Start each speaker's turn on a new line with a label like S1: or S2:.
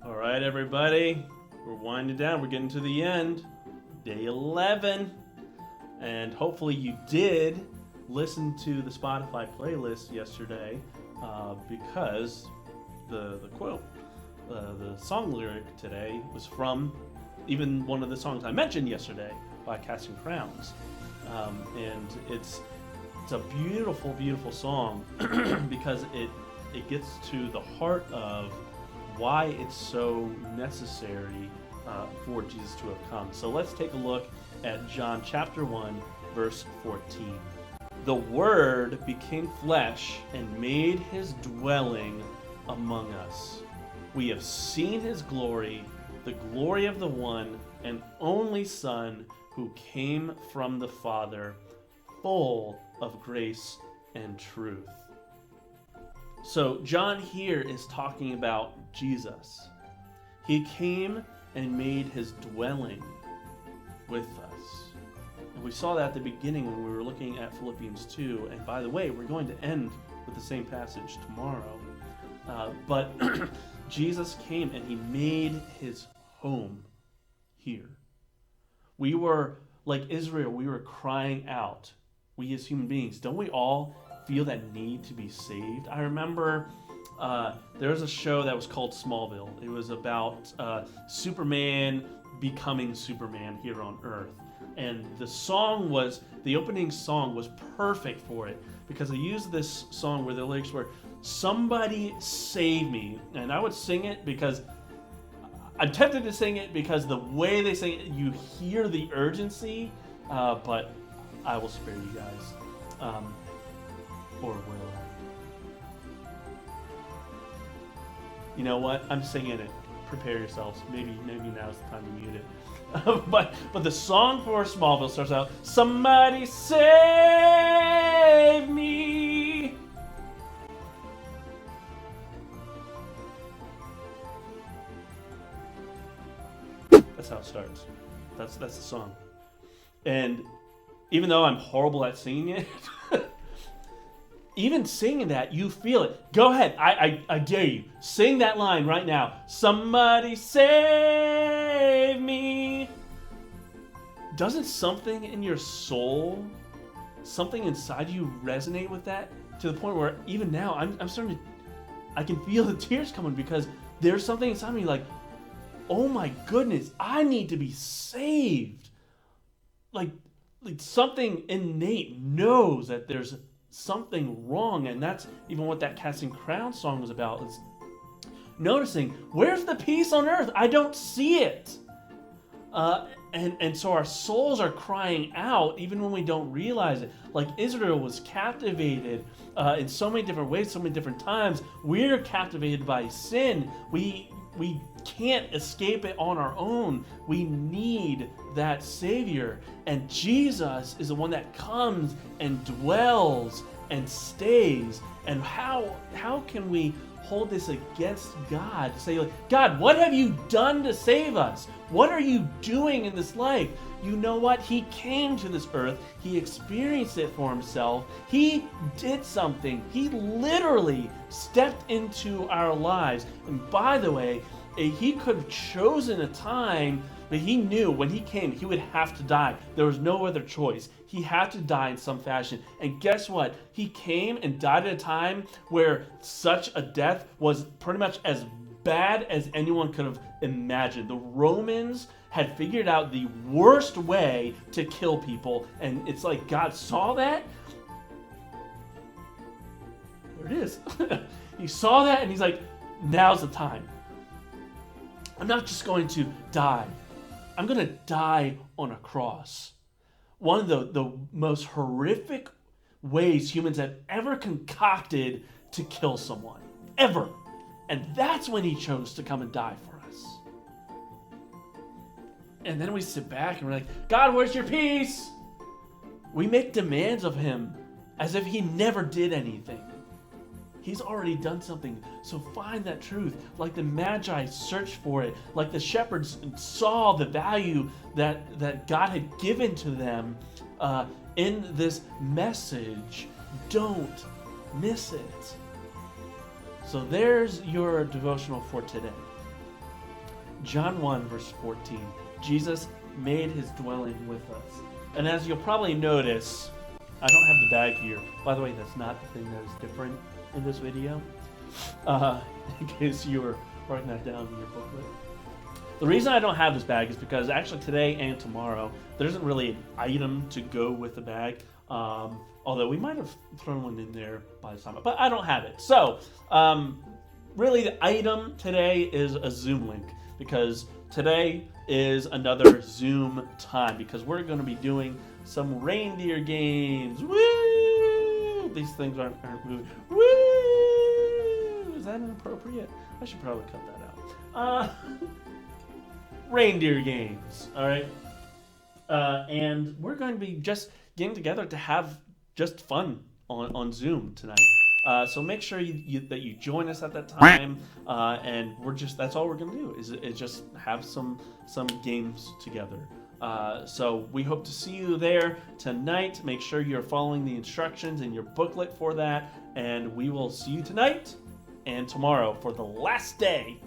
S1: All right, everybody, we're winding down. We're getting to the end. Day 11. And hopefully you did listen to the Spotify playlist yesterday because the quote, the song lyric today was from even one of the songs I mentioned yesterday by Casting Crowns. And it's a beautiful, beautiful song because it gets to the heart of why it's so necessary for Jesus to have come. So let's take a look at John chapter 1, verse 14. The Word became flesh and made his dwelling among us. We have seen his glory, the glory of the one and only Son who came from the Father, full of grace and truth. So John here is talking about Jesus. He came and made his dwelling with us. And we saw that at the beginning when we were looking at Philippians 2. And by the way, we're going to end with the same passage tomorrow. But Jesus came and he made his home here. We were, like Israel, we were crying out. We as human beings, don't we all feel that need to be saved? I remember there was a show that was called Smallville. It was about Superman becoming Superman here on Earth. And the opening song was perfect for it because they used this song where the lyrics were, "Somebody save me." And I would sing it because I'm tempted to sing it because the way they sing it, you hear the urgency, but I will spare you guys. Or will I? You know what? I'm singing it. Prepare yourselves. Maybe now's the time to mute it. But the song for Smallville starts out, "Somebody save me." That's how it starts. That's the song. And even though I'm horrible at singing it, even singing that, you feel it. Go ahead. I dare you. Sing that line right now. "Somebody save me." Doesn't something in your soul, something inside you resonate with that to the point where even now I'm starting to, I can feel the tears coming because there's something inside me like, oh my goodness, I need to be saved. Like something innate knows that there's something wrong, and that's even what that Casting Crowns song was about, is noticing, where's the peace on earth? I don't see it. And so our souls are crying out even when we don't realize it. Like Israel was captivated in so many different ways, so many different times. We're captivated by sin. We can't escape it on our own. We need that Savior. And Jesus is the one that comes and dwells and stays. And how can we hold this against God? Say, like, God, what have you done to save us? What are you doing in this life? You know what? He came to this earth. He experienced it for himself. He did something. He literally stepped into our lives. And by the way, he could have chosen a time, but he knew when he came, he would have to die. There was no other choice. He had to die in some fashion. And guess what? He came and died at a time where such a death was pretty much as bad as anyone could have imagined. The Romans had figured out the worst way to kill people, and it's like God saw that. There it is. He saw that, and he's like, now's the time. I'm not just going to die. I'm going to die on a cross. One of the most horrific ways humans have ever concocted to kill someone. Ever. And that's when he chose to come and die for us. And then we sit back and we're like, God, where's your peace? We make demands of him as if he never did anything. He's already done something. So find that truth. Like the Magi searched for it. Like the shepherds saw the value that God had given to them in this message. Don't miss it. So there's your devotional for today. John 1, verse 14. Jesus made his dwelling with us. And as you'll probably notice, I don't have the bag here. By the way, that's not the thing that is different in this video. In case you were writing that down in your booklet. The reason I don't have this bag is because actually today and tomorrow, there isn't really an item to go with the bag. Although we might have thrown one in there by the time, but I don't have it. So, really the item today is a Zoom link, because today is another Zoom time, because we're going to be doing some reindeer games. Woo! These things aren't moving. Woo! Is that inappropriate? I should probably cut that out. Reindeer games, all right? And we're going to be just getting together to have just fun on Zoom tonight. So make sure that you join us at that time, and that's all we're gonna do is just have some games together. So we hope to see you there tonight. Make sure you're following the instructions in your booklet for that, and we will see you tonight and tomorrow for the last day